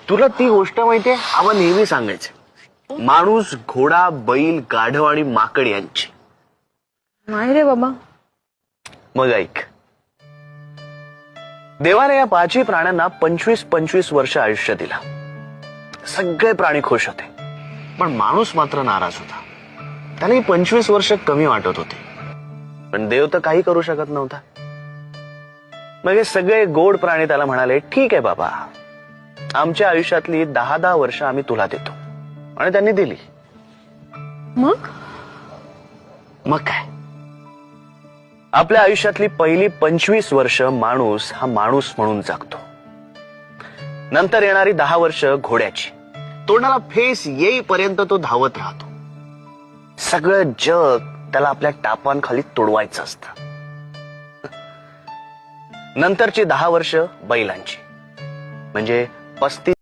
तुला ती गोष्ट माहितीये, आपण नेहमी सांगायचं, माणूस, घोडा, बैल, गाढव आणि माकड यांची. नाही रे बाबा. मग ऐक, देवाने या पाचही प्राण्यांना 25-25 वर्ष आयुष्य दिला. सगळे प्राणी खुश होते, पण माणूस मात्र नाराज होता. त्याला 25 वर्ष कमी वाटत होती, पण देव तर काही करू शकत नव्हता. मग हे सगळे गोड प्राणी त्याला म्हणाले, ठीक आहे बाबा, आमच्या आयुष्यातली 10-10 वर्ष आम्ही तुला देतो. आणि त्यांनी दिली. मग काय, आपल्या आयुष्यातली पहिली 25 वर्ष माणूस हा माणूस म्हणून जगतो. नंतर येणारी 10 वर्ष घोड्याची. तोंडाला फेस येईपर्यंत तो धावत राहतो. सगळं जग त्याला आपल्या टापांखाली तुडवायचं असतं. नंतरची 10 वर्ष बैलांची, म्हणजे 35